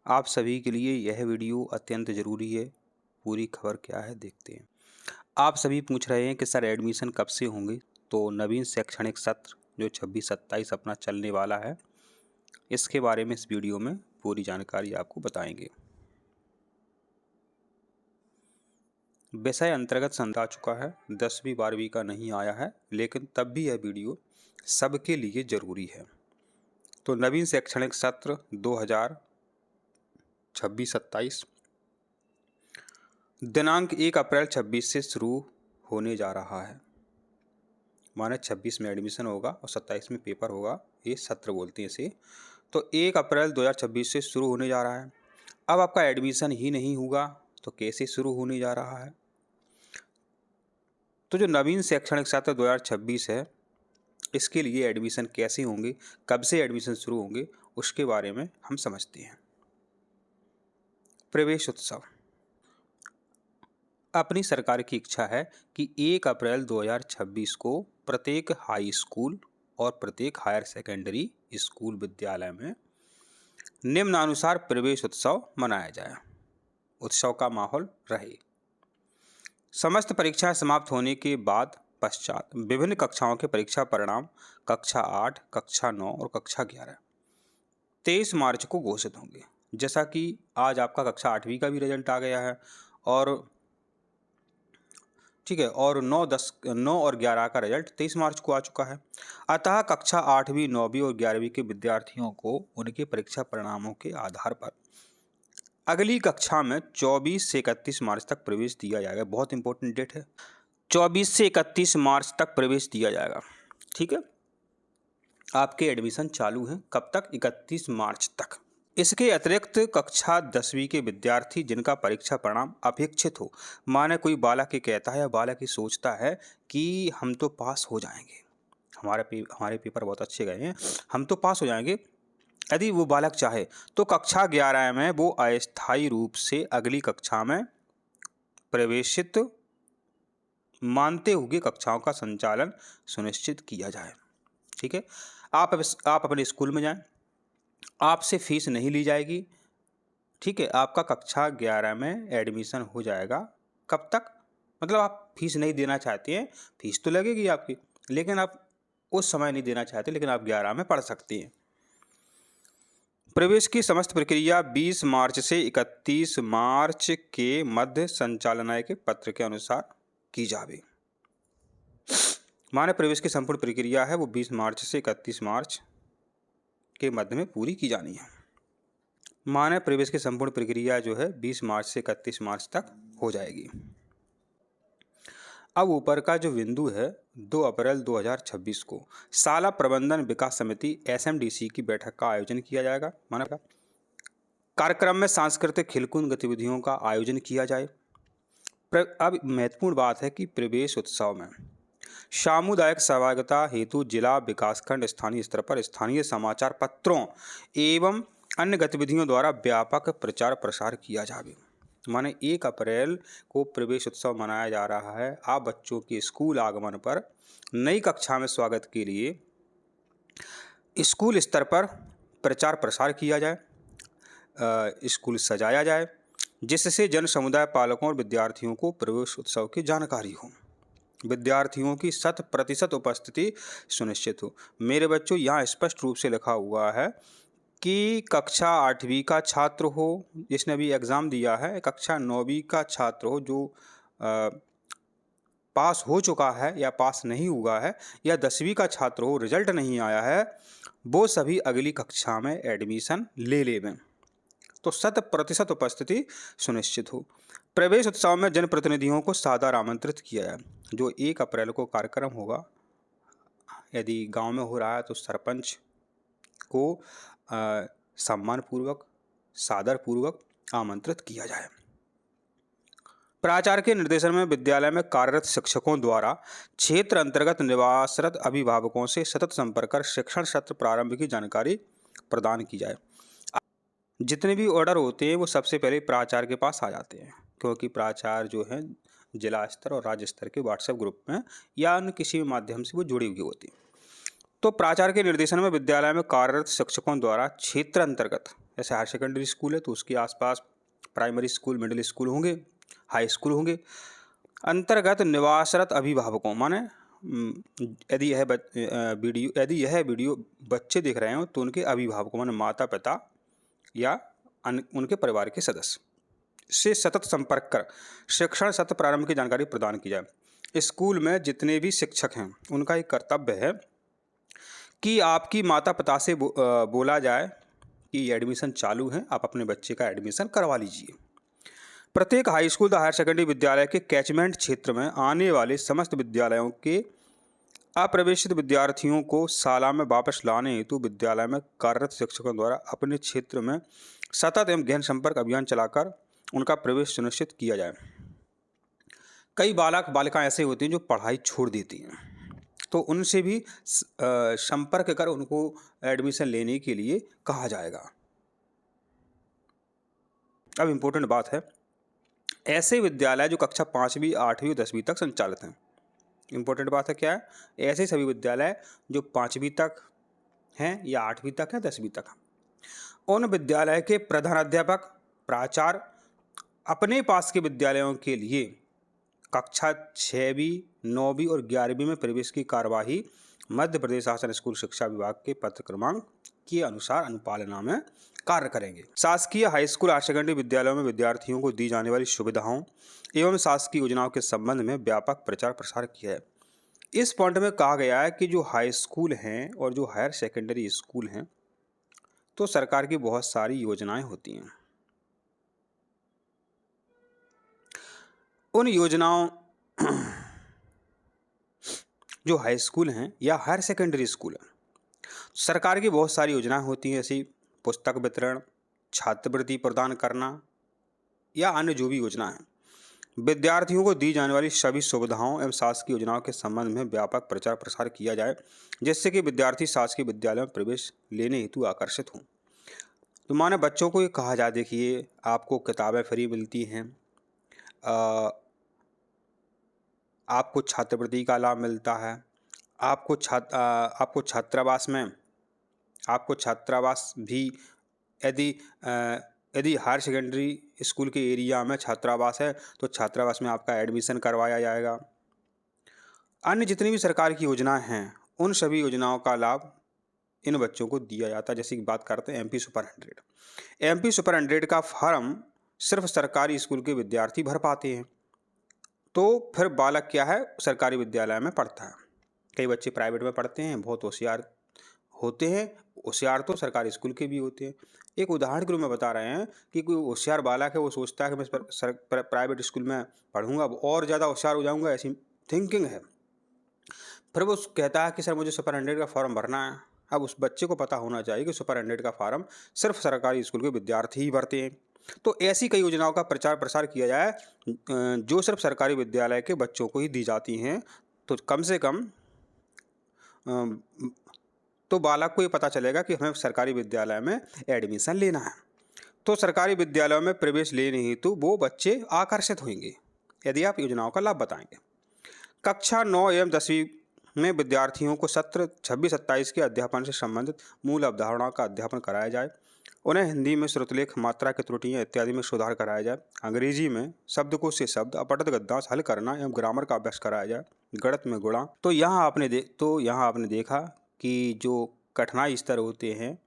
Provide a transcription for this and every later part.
आप सभी के लिए यह वीडियो अत्यंत ज़रूरी है। पूरी खबर क्या है देखते हैं। आप सभी पूछ रहे हैं कि सर एडमिशन कब से होंगे। तो नवीन शैक्षणिक सत्र जो 26-27 अपना चलने वाला है, इसके बारे में इस वीडियो में पूरी जानकारी आपको बताएंगे। विषय अंतर्गत समझा चुका है, 10वीं 12वीं का नहीं आया है, लेकिन तब भी यह वीडियो सबके लिए ज़रूरी है। तो नवीन शैक्षणिक सत्र 2026-27 दिनांक 1 अप्रैल 26 से शुरू होने जा रहा है। माने 26 में एडमिशन होगा और 27 में पेपर होगा, ये सत्र बोलते हैं इसे। तो 1 अप्रैल 2026 से शुरू होने जा रहा है। अब आपका एडमिशन ही नहीं होगा तो कैसे शुरू होने जा रहा है। तो जो नवीन शैक्षणिक सत्र 2026 है, इसके लिए एडमिशन कैसे होंगे, कब से एडमिशन शुरू होंगे, उसके बारे में हम समझते हैं। प्रवेश उत्सव। अपनी सरकार की इच्छा है कि 1 अप्रैल 2026 को प्रत्येक हाई स्कूल और प्रत्येक हायर सेकेंडरी स्कूल विद्यालय में निम्नानुसार प्रवेश उत्सव मनाया जाए। उत्सव का माहौल रहे। समस्त परीक्षाएं समाप्त होने के बाद पश्चात विभिन्न कक्षाओं के परीक्षा परिणाम कक्षा 8, कक्षा 9 और कक्षा 11 23 मार्च को घोषित होंगे। जैसा कि आज आपका कक्षा 8वीं का भी रिजल्ट आ गया है और ठीक है, और 9 और 11 का रिजल्ट 23 मार्च को आ चुका है। अतः कक्षा 8वीं, 9वीं और 11वीं के विद्यार्थियों को उनके परीक्षा परिणामों के आधार पर अगली कक्षा में 24 से 31 मार्च तक प्रवेश दिया जाएगा। बहुत इंपॉर्टेंट डेट है, 24 से 31 मार्च तक प्रवेश दिया जाएगा। ठीक है, आपके एडमिशन चालू हैं कब तक? 31 मार्च तक। इसके अतिरिक्त कक्षा 10वीं के विद्यार्थी जिनका परीक्षा परिणाम अपेक्षित हो, माने कोई बालक ये कहता है या बालक ये सोचता है कि हम तो पास हो जाएंगे, हमारे पेपर बहुत अच्छे गए हैं, हम तो पास हो जाएंगे। यदि वो बालक चाहे तो कक्षा 11 में वो अस्थायी रूप से अगली कक्षा में प्रवेशित मानते हुए कक्षाओं का संचालन सुनिश्चित किया जाए। ठीक है, आप अपने स्कूल में जाएं, आपसे फीस नहीं ली जाएगी। ठीक है, आपका कक्षा 11 में एडमिशन हो जाएगा। कब तक? मतलब आप फीस नहीं देना चाहते हैं, फीस तो लगेगी आपकी, लेकिन आप उस समय नहीं देना चाहते, लेकिन आप 11 में पढ़ सकते हैं। प्रवेश की समस्त प्रक्रिया 20 मार्च से 31 मार्च के मध्य संचालनालय के पत्र के अनुसार की जावे। माने प्रवेश की संपूर्ण प्रक्रिया है वो 20 मार्च से 31 मार्च के मध्य में पूरी की जानी है। माने प्रवेश की संपूर्ण प्रक्रिया जो है 20 मार्च से 31 मार्च तक हो जाएगी। अब ऊपर का जो बिंदु है, 2 अप्रैल 2026 को शाला प्रबंधन विकास समिति SMDC की बैठक का आयोजन किया जाएगा। माना कार्यक्रम में सांस्कृतिक खेलकूद गतिविधियों का आयोजन किया जाए। अब महत्वपूर्ण बात है कि प्रवेश उत्सव में सामुदायिक सहभागिता हेतु जिला विकासखंड स्थानीय स्तर पर स्थानीय समाचार पत्रों एवं अन्य गतिविधियों द्वारा व्यापक प्रचार प्रसार किया जाए। माने 1 अप्रैल को प्रवेश उत्सव मनाया जा रहा है। आप बच्चों के स्कूल आगमन पर नई कक्षा में स्वागत के लिए स्कूल स्तर पर प्रचार प्रसार किया जाए, स्कूल सजाया जाए, जिससे जन समुदाय पालकों और विद्यार्थियों को प्रवेश उत्सव की जानकारी हो, विद्यार्थियों की 100% उपस्थिति सुनिश्चित हो। मेरे बच्चों, यहाँ स्पष्ट रूप से लिखा हुआ है कि कक्षा 8वीं का छात्र हो जिसने अभी एग्ज़ाम दिया है, कक्षा 9वीं का छात्र हो जो पास हो चुका है या पास नहीं हुआ है, या 10वीं का छात्र हो रिजल्ट नहीं आया है, वो सभी अगली कक्षा में एडमिशन ले लें। तो 100% उपस्थिति सुनिश्चित हो। प्रवेश उत्सव में जनप्रतिनिधियों को सादर आमंत्रित किया जाए। जो 1 अप्रैल को कार्यक्रम होगा, यदि गांव में हो रहा है तो सरपंच को सम्मानपूर्वक सादरपूर्वक आमंत्रित किया जाए। प्राचार्य के निर्देशन में विद्यालय में कार्यरत शिक्षकों द्वारा क्षेत्र अंतर्गत निवासरत अभिभावकों से सतत संपर्क कर शिक्षण सत्र प्रारंभ की जानकारी प्रदान की जाए। जितने भी ऑर्डर होते हैं वो सबसे पहले प्राचार्य के पास आ जाते हैं, क्योंकि प्राचार्य जो है जिला स्तर और राज्य स्तर के व्हाट्सएप ग्रुप में या अन्य किसी भी माध्यम से वो जुड़ी हुई होती है। तो प्राचार्य के निर्देशन में विद्यालय में कार्यरत शिक्षकों द्वारा क्षेत्र अंतर्गत जैसे हायर सेकेंडरी स्कूल है तो उसके आसपास प्राइमरी स्कूल, मिडिल स्कूल होंगे, हाई स्कूल होंगे। अंतर्गत निवासरत अभिभावकों माने यदि यह वीडियो बच्चे देख रहे हो तो उनके अभिभावकों माने माता पिता या उनके परिवार के सदस्य से सतत संपर्क कर शिक्षण सत्र प्रारंभ की जानकारी प्रदान की जाए। स्कूल में जितने भी शिक्षक हैं उनका एक कर्तव्य है कि आपकी माता पिता से बोला जाए कि एडमिशन चालू है, आप अपने बच्चे का एडमिशन करवा लीजिए। प्रत्येक हाई स्कूल तथा हायर सेकेंडरी विद्यालय के कैचमेंट क्षेत्र में आने वाले समस्त विद्यालयों के अप्रवेशित विद्यार्थियों को शाला में वापस लाने हेतु विद्यालय में कार्यरत शिक्षकों द्वारा अपने क्षेत्र में सतत एवं गहन संपर्क अभियान चलाकर उनका प्रवेश सुनिश्चित किया जाए। कई बालक बालिकाएं ऐसे होते हैं जो पढ़ाई छोड़ देती हैं, तो उनसे भी संपर्क कर उनको एडमिशन लेने के लिए कहा जाएगा। अब इम्पोर्टेंट बात है, ऐसे विद्यालय जो कक्षा 5वीं, 8वीं और 10वीं तक संचालित हैं। इम्पोर्टेंट बात है क्या है, ऐसे सभी विद्यालय जो 5वीं तक हैं या 8वीं तक है, 10वीं तक हैं। उन विद्यालय के प्रधानाध्यापक, प्राचार्य अपने पास के विद्यालयों के लिए कक्षा 6वीं, 9वीं और 11वीं में प्रवेश की कार्यवाही मध्य प्रदेश शासन स्कूल शिक्षा विभाग के पत्र क्रमांक के अनुसार अनुपालना में कार्य करेंगे। शासकीय हाई स्कूल, हायर सेकेंडरी विद्यालयों में विद्यार्थियों को दी जाने वाली सुविधाओं एवं शासकीय योजनाओं के संबंध में व्यापक प्रचार प्रसार किया है। इस पॉइंट में कहा गया है कि जो हाई स्कूल हैं और जो हायर सेकेंडरी स्कूल हैं तो सरकार की बहुत सारी योजनाएं होती हैं। उन योजनाओं जो हाई स्कूल हैं या हायर सेकेंडरी स्कूल हैं, सरकार की बहुत सारी योजनाएं होती हैं, जैसे पुस्तक वितरण, छात्रवृत्ति प्रदान करना या अन्य जो भी योजना है। विद्यार्थियों को दी जाने वाली सभी सुविधाओं एवं शासकीय योजनाओं के संबंध में व्यापक प्रचार प्रसार किया जाए, जिससे कि विद्यार्थी शासकीय विद्यालय में प्रवेश लेने हेतु आकर्षित हों। तो माने बच्चों को ये कहा जाए, देखिए आपको किताबें फ्री मिलती हैं, आपको छात्रवृत्ति का लाभ मिलता है, आपको छात्रावास भी यदि हायर सेकेंडरी स्कूल के एरिया में छात्रावास है तो छात्रावास में आपका एडमिशन करवाया जाएगा। अन्य जितनी भी सरकार की योजनाएं हैं उन सभी योजनाओं का लाभ इन बच्चों को दिया जाता है। जैसे कि बात करते हैं MP सुपर 100। MP सुपर 100 का फॉर्म सिर्फ सरकारी स्कूल के विद्यार्थी भर पाते हैं, तो फिर बालक क्या है, सरकारी विद्यालय में पढ़ता है। कई बच्चे प्राइवेट में पढ़ते हैं, बहुत होशियार होते हैं, होशियार तो सरकारी स्कूल के भी होते हैं। एक उदाहरण के रूप में बता रहे हैं कि कोई होशियार बालक है, वो सोचता है कि मैं प्राइवेट स्कूल में पढ़ूंगा और ज़्यादा होशियार हो जाऊंगा, ऐसी थिंकिंग है। फिर वो कहता है कि सर मुझे सुपर 100 का फॉर्म भरना है। अब उस बच्चे को पता होना चाहिए कि सुपर 100 का फॉर्म सिर्फ सरकारी स्कूल के विद्यार्थी ही भरते हैं। तो ऐसी कई योजनाओं का प्रचार प्रसार किया जाए जो सिर्फ सरकारी विद्यालय के बच्चों को ही दी जाती हैं, तो कम से कम तो बालक को ये पता चलेगा कि हमें सरकारी विद्यालय में एडमिशन लेना है। तो सरकारी विद्यालयों में प्रवेश लेने हेतु वो बच्चे आकर्षित होंगे यदि आप योजनाओं का लाभ बताएंगे। कक्षा 9 एवं 10वीं में विद्यार्थियों को सत्र 26-27 के अध्यापन से संबंधित मूल अवधारणाओं का अध्यापन कराया जाए। उन्हें हिंदी में श्रुतलेख, मात्रा की त्रुटियां इत्यादि में सुधार कराया जाए। अंग्रेजी में शब्दकोश से शब्द, अपठित गद्यांश हल करना एवं ग्रामर का अभ्यास कराया जाए। गणित में गुणा। तो यहाँ आपने देखा कि जो कठिनाई स्तर होते हैं,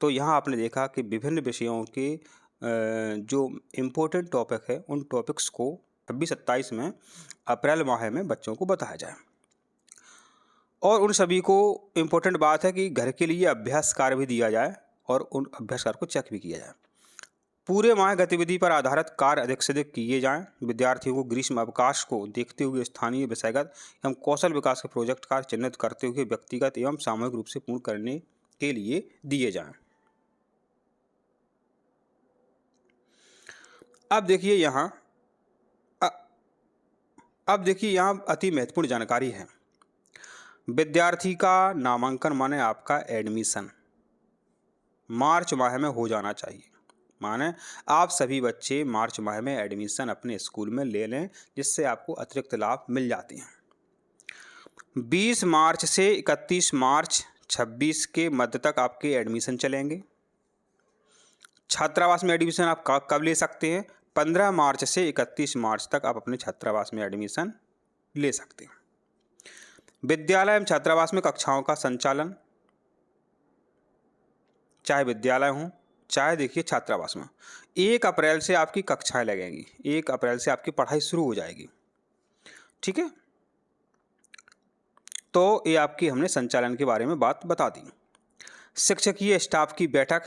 तो यहाँ आपने देखा कि विभिन्न विषयों के जो इम्पोर्टेंट टॉपिक है उन टॉपिक्स को 26-27 में अप्रैल माह में बच्चों को बताया जाए। और उन सभी को इम्पोर्टेंट बात है कि घर के लिए अभ्यास कार्य भी दिया जाए और उन अभ्यास कार्य को चेक भी किया जाए। पूरे माह गतिविधि पर आधारित कार्य अधिक से अधिक किए जाएं। विद्यार्थियों को ग्रीष्म अवकाश को देखते हुए स्थानीय विषयगत एवं कौशल विकास के प्रोजेक्ट कार्य चिन्हित करते हुए व्यक्तिगत एवं सामूहिक रूप से पूर्ण करने के लिए दिए जाएं। अब देखिए यहाँ अति महत्वपूर्ण जानकारी है। विद्यार्थी का नामांकन माने आपका एडमिशन मार्च माह में हो जाना चाहिए। माने आप सभी बच्चे मार्च माह में एडमिशन अपने स्कूल में ले लें, जिससे आपको अतिरिक्त लाभ मिल जाते हैं। 20 मार्च से 31 मार्च 26 के मध्य तक आपके एडमिशन चलेंगे। छात्रावास में एडमिशन आप कब ले सकते हैं? 15 मार्च से 31 मार्च तक आप अपने छात्रावास में एडमिशन ले सकते हैं। विद्यालय एवं छात्रावास में कक्षाओं का संचालन, चाहे विद्यालय हो चाहे देखिए छात्रावास में, 1 अप्रैल से आपकी कक्षाएं लगेंगी। 1 अप्रैल से आपकी पढ़ाई शुरू हो जाएगी। ठीक है, तो ये आपकी हमने संचालन के बारे में बात बता दी। शिक्षकीय स्टाफ की बैठक,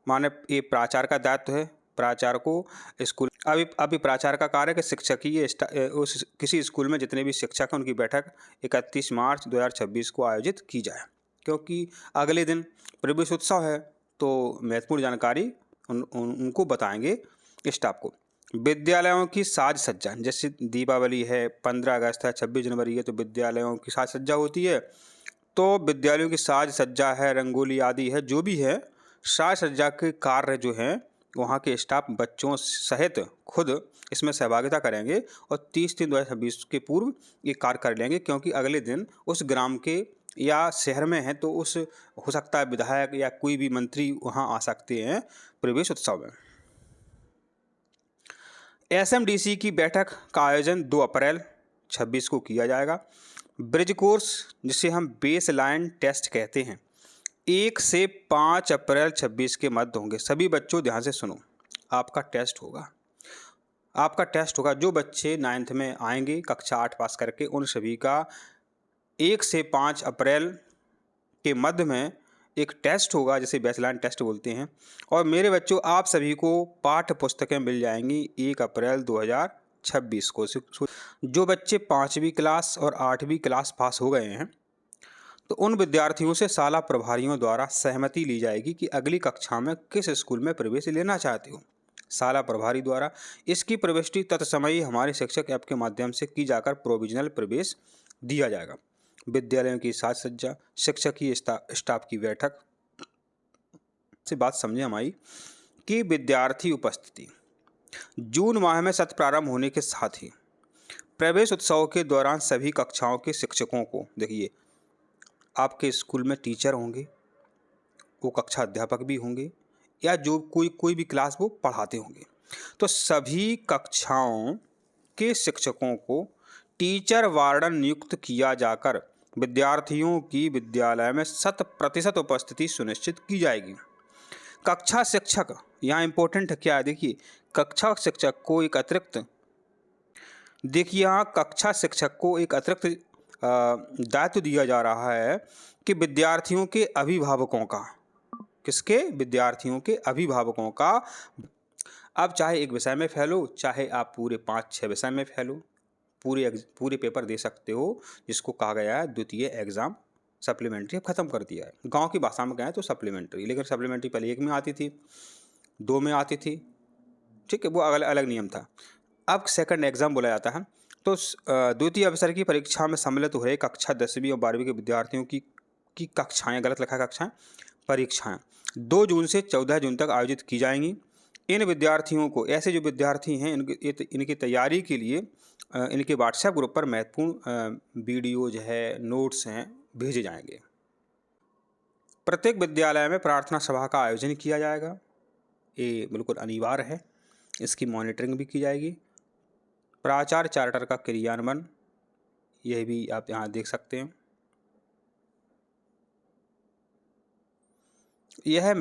माने ये प्राचार्य का दायित्व है। प्राचार्य को स्कूल अभी प्राचार्य का कार्य है कि शिक्षकीय उस किसी स्कूल में जितने भी शिक्षक हैं उनकी बैठक 31 मार्च 2026 को आयोजित की जाए, क्योंकि अगले दिन प्रवेश उत्सव है, तो महत्वपूर्ण जानकारी उनको बताएंगे स्टाफ को। विद्यालयों की साज सज्जा, जैसे दीपावली है, 15 अगस्त है, 26 जनवरी है, तो विद्यालयों की साज सज्जा होती है। तो विद्यालयों की साज सज्जा है, रंगोली आदि है, जो भी है, साज सज्जा के कार्य जो हैं वहाँ के स्टाफ बच्चों सहित खुद इसमें सहभागिता करेंगे और 30/3/2026 के पूर्व ये कार्य कर लेंगे, क्योंकि अगले दिन उस ग्राम के या शहर में है तो उस हो सकता है विधायक या कोई भी मंत्री वहाँ आ सकते हैं प्रवेश उत्सव में। एसएमडीसी की बैठक का आयोजन 2 अप्रैल 26 को किया जाएगा। ब्रिज कोर्स, जिसे हम बेस लाइन टेस्ट कहते हैं, 1 से 5 अप्रैल 26 के मध्य होंगे। सभी बच्चों ध्यान से सुनो, आपका टेस्ट होगा। जो बच्चे 9th में आएंगे कक्षा 8 पास करके, उन सभी का 1 से 5 अप्रैल के मध्य में एक टेस्ट होगा, जिसे बेसलाइन टेस्ट बोलते हैं। और मेरे बच्चों, आप सभी को पाठ्य पुस्तकें मिल जाएंगी 1 अप्रैल 2026 को। जो बच्चे 5वीं क्लास और 8वीं क्लास पास हो गए हैं, तो उन विद्यार्थियों से शाला प्रभारियों द्वारा सहमति ली जाएगी कि अगली कक्षा में किस स्कूल में प्रवेश लेना चाहते हो। शाला प्रभारी द्वारा इसकी प्रविष्टि तत्समयी हमारे शिक्षक ऐप के माध्यम से की जाकर प्रोविजनल प्रवेश दिया जाएगा। विद्यालयों की साज सज्जा, शिक्षकीय स्टाफ की बैठक से बात समझे हमारी कि विद्यार्थी उपस्थिति। जून माह में सत्र प्रारंभ होने के साथ ही प्रवेश उत्सव के दौरान सभी कक्षाओं के शिक्षकों को, देखिए आपके स्कूल में टीचर होंगे, वो कक्षा अध्यापक भी होंगे, या जो कोई भी क्लास वो पढ़ाते होंगे, तो सभी कक्षाओं के शिक्षकों को टीचर वार्डन नियुक्त किया जाकर विद्यार्थियों की विद्यालय में 100% उपस्थिति सुनिश्चित की जाएगी। कक्षा शिक्षक, यहाँ इंपॉर्टेंट क्या है, देखिए कक्षा शिक्षक को एक अतिरिक्त दायित्व दिया जा रहा है कि विद्यार्थियों के अभिभावकों का, विद्यार्थियों के अभिभावकों का, अब चाहे एक विषय में फेल हो, चाहे आप पूरे 5-6 विषय में फेल हो, पूरे पेपर दे सकते हो, जिसको कहा गया है द्वितीय एग्जाम सप्लीमेंट्री। अब खत्म कर दिया है, गांव की भाषा में कहें तो सप्लीमेंट्री, लेकिन सप्लीमेंट्री पहले 1 में आती थी, 2 में आती थी, ठीक है, वो अलग नियम था। अब सेकंड एग्जाम बोला जाता है। तो द्वितीय अवसर की परीक्षा में सम्मिलित हो रहे कक्षा 10वीं और 12वीं के विद्यार्थियों की कक्षाएं, गलत लिखा कक्षाएं, परीक्षाएं 2 जून से 14 जून तक आयोजित की जाएंगी। इन विद्यार्थियों को, ऐसे जो विद्यार्थी हैं, इनकी तैयारी के लिए इनके व्हाट्सएप ग्रुप पर महत्वपूर्ण वीडियोज है, नोट्स हैं, भेजे जाएंगे। प्रत्येक विद्यालय में प्रार्थना सभा का आयोजन किया जाएगा, ये बिल्कुल अनिवार्य है, इसकी मॉनिटरिंग भी की जाएगी। प्राचार्य चार्टर का क्रियान्वयन, यह भी आप यहाँ देख सकते हैं। यह